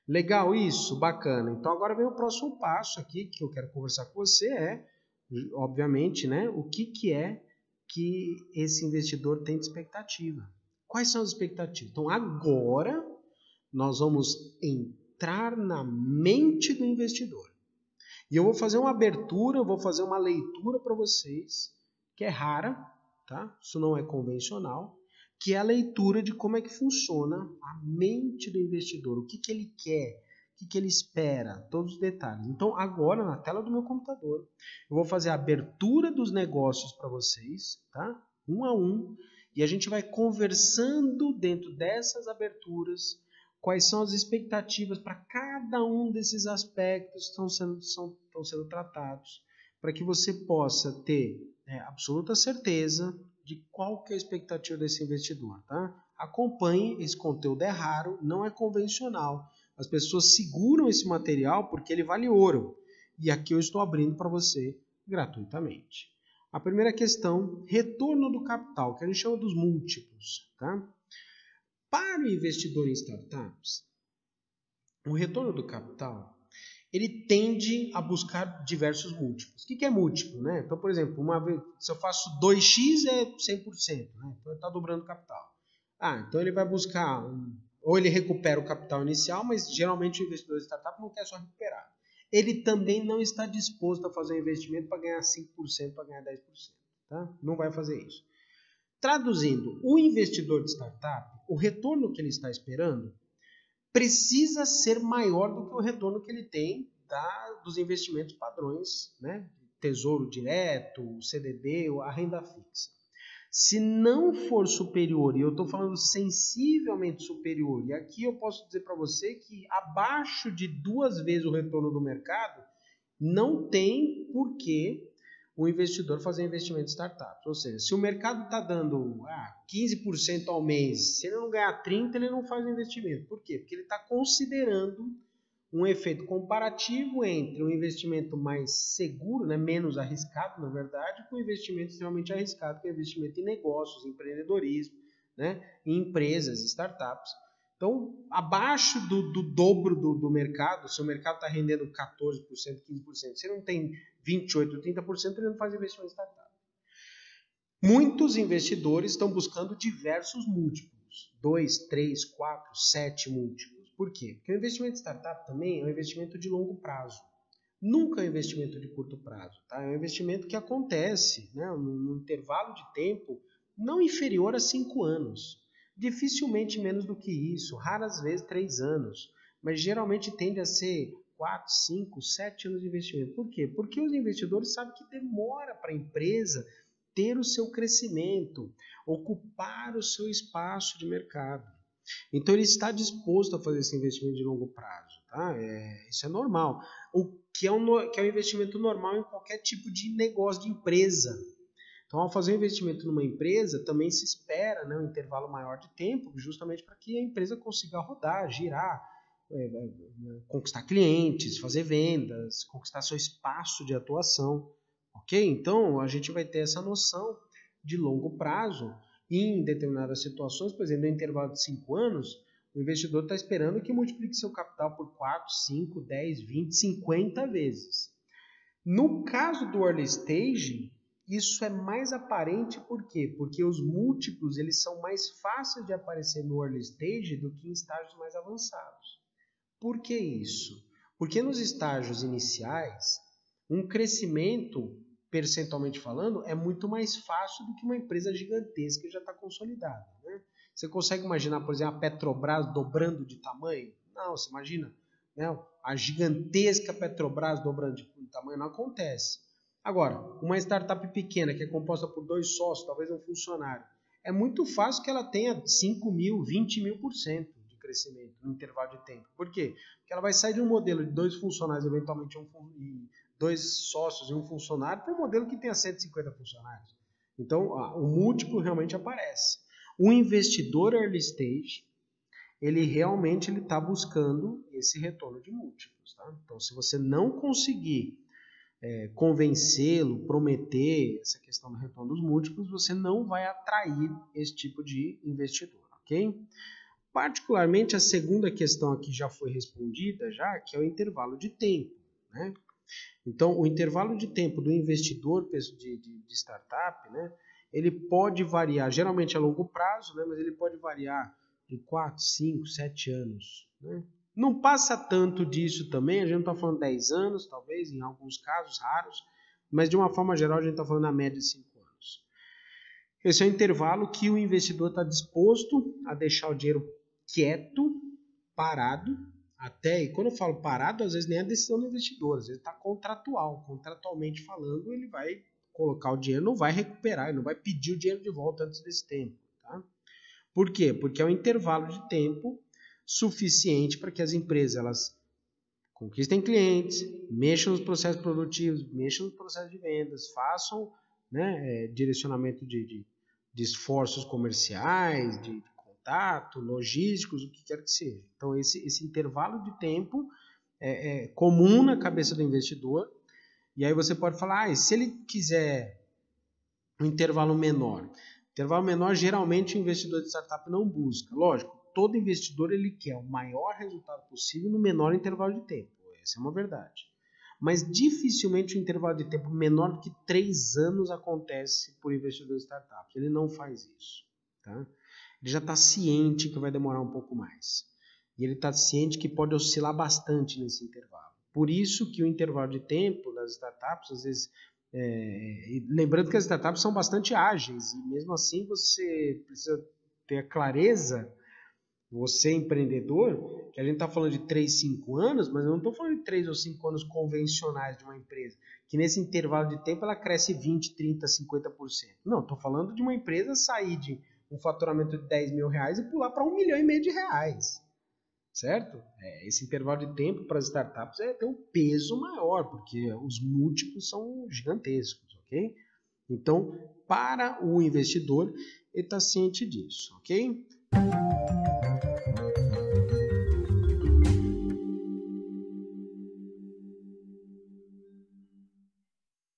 Legal isso, bacana. Então agora vem o próximo passo aqui que eu quero conversar com você obviamente, né, o que é que esse investidor tem de expectativa. Quais são as expectativas? Então agora nós vamos entrar na mente do investidor. E eu vou fazer uma abertura, eu vou fazer uma leitura para vocês, que é rara, tá? Isso não é convencional, que é a leitura de como é que funciona a mente do investidor, o que ele quer, o que ele espera, todos os detalhes. Então, agora, na tela do meu computador, eu vou fazer a abertura dos negócios para vocês, tá? Um a um, e a gente vai conversando dentro dessas aberturas quais são as expectativas para cada um desses aspectos que estão sendo tratados, para que você possa ter absoluta certeza de qual que é a expectativa desse investidor. Tá? Acompanhe, esse conteúdo é raro, não é convencional. As pessoas seguram esse material porque ele vale ouro. E aqui eu estou abrindo para você gratuitamente. A primeira questão, retorno do capital, que a gente chama dos múltiplos. Tá? Para o investidor em startups, o retorno do capital ele tende a buscar diversos múltiplos. O que é múltiplo? Né? Então, por exemplo, uma vez, se eu faço 2x é 100%, né? Então ele está dobrando o capital. Então ele vai buscar, ou ele recupera o capital inicial, mas geralmente o investidor de startup não quer só recuperar. Ele também não está disposto a fazer um investimento para ganhar 5%, para ganhar 10%. Tá? Não vai fazer isso. Traduzindo, o investidor de startup, o retorno que ele está esperando precisa ser maior do que o retorno que ele tem dos investimentos padrões, né? Tesouro direto, CDB, a renda fixa. Se não for superior, e eu estou falando sensivelmente superior, e aqui eu posso dizer para você que abaixo de 2 vezes o retorno do mercado, não tem porquê o investidor fazer investimento em startups. Ou seja, se o mercado está dando 15% ao mês, se ele não ganhar 30%, ele não faz investimento. Por quê? Porque ele está considerando um efeito comparativo entre um investimento mais seguro, né, menos arriscado, na verdade, com um investimento extremamente arriscado, que é o investimento em negócios, em empreendedorismo, né, em empresas, startups. Então, abaixo do dobro do mercado, se o mercado está rendendo 14%, 15%, se ele não tem 28%, 30%, ele não faz investimento em startup. Muitos investidores estão buscando diversos múltiplos, 2, 3, 4, 7 múltiplos. Por quê? Porque o investimento em startup também é um investimento de longo prazo. Nunca é um investimento de curto prazo. Tá? É um investimento que acontece, né, num intervalo de tempo não inferior a 5 anos. Dificilmente menos do que isso, raras vezes 3 anos. Mas geralmente tende a ser 4, 5, 7 anos de investimento. Por quê? Porque os investidores sabem que demora para a empresa ter o seu crescimento, ocupar o seu espaço de mercado. Então ele está disposto a fazer esse investimento de longo prazo. Tá? Isso é normal. O que é um investimento normal em qualquer tipo de negócio de empresa. Então, ao fazer um investimento numa empresa, também se espera, né, um intervalo maior de tempo, justamente para que a empresa consiga rodar, girar, conquistar clientes, fazer vendas, conquistar seu espaço de atuação. Ok? Então, a gente vai ter essa noção de longo prazo. E em determinadas situações, por exemplo, no intervalo de 5 anos, o investidor está esperando que multiplique seu capital por 4, 5, 10, 20, 50 vezes. No caso do early stage, isso é mais aparente por quê? Porque os múltiplos eles são mais fáceis de aparecer no early stage do que em estágios mais avançados. Por que isso? Porque nos estágios iniciais, um crescimento, percentualmente falando, é muito mais fácil do que uma empresa gigantesca que já está consolidada. Né? Você consegue imaginar, por exemplo, a Petrobras dobrando de tamanho? Não, você imagina, né? A gigantesca Petrobras dobrando de tamanho não acontece. Agora, uma startup pequena que é composta por 2 sócios, talvez um funcionário, é muito fácil que ela tenha 5 mil, 20 mil% de crescimento no intervalo de tempo. Por quê? Porque ela vai sair de um modelo de 2 funcionários, eventualmente 2 sócios e um funcionário, para um modelo que tenha 150 funcionários. Então, o múltiplo realmente aparece. O investidor early stage, ele realmente está buscando esse retorno de múltiplos. Tá? Então, se você não conseguir convencê-lo, prometer essa questão do retorno dos múltiplos, você não vai atrair esse tipo de investidor, ok? Particularmente a segunda questão aqui já foi respondida, que é o intervalo de tempo, né? Então, o intervalo de tempo do investidor de startup, né, ele pode variar, geralmente a longo prazo, né, mas ele pode variar de 4, 5, 7 anos. Né? Não passa tanto disso também, a gente não está falando 10 anos, talvez, em alguns casos raros, mas de uma forma geral a gente está falando na média de 5 anos. Esse é o intervalo que o investidor está disposto a deixar o dinheiro quieto, parado, e quando eu falo parado, às vezes nem é a decisão do investidor, às vezes está contratualmente falando, ele vai colocar o dinheiro, não vai recuperar, ele não vai pedir o dinheiro de volta antes desse tempo. Tá? Por quê? Porque é um intervalo de tempo suficiente para que as empresas elas conquistem clientes, mexam nos processos produtivos, mexam nos processos de vendas, façam, né, direcionamento de esforços comerciais, de contato, logísticos, o que quer que seja. Então, esse intervalo de tempo é comum na cabeça do investidor. E aí você pode falar, se ele quiser um intervalo menor. Intervalo menor, geralmente o investidor de startup não busca. Lógico, todo investidor ele quer o maior resultado possível no menor intervalo de tempo. Essa é uma verdade. Mas dificilmente um intervalo de tempo menor do que 3 anos acontece por investidor de startup. Ele não faz isso. Tá? Ele já está ciente que vai demorar um pouco mais. E ele está ciente que pode oscilar bastante nesse intervalo. Por isso que o intervalo de tempo das startups, às vezes, lembrando que as startups são bastante ágeis, e mesmo assim você precisa ter a clareza, você empreendedor, que a gente está falando de 3, 5 anos, mas eu não estou falando de 3 ou 5 anos convencionais de uma empresa, que nesse intervalo de tempo ela cresce 20, 30, 50%. Não, estou falando de uma empresa sair de um faturamento de 10 mil reais e pular para 1,5 milhão de reais. Certo? Esse intervalo de tempo para as startups tem um peso maior, porque os múltiplos são gigantescos, ok? Então, para o investidor, ele está ciente disso, ok?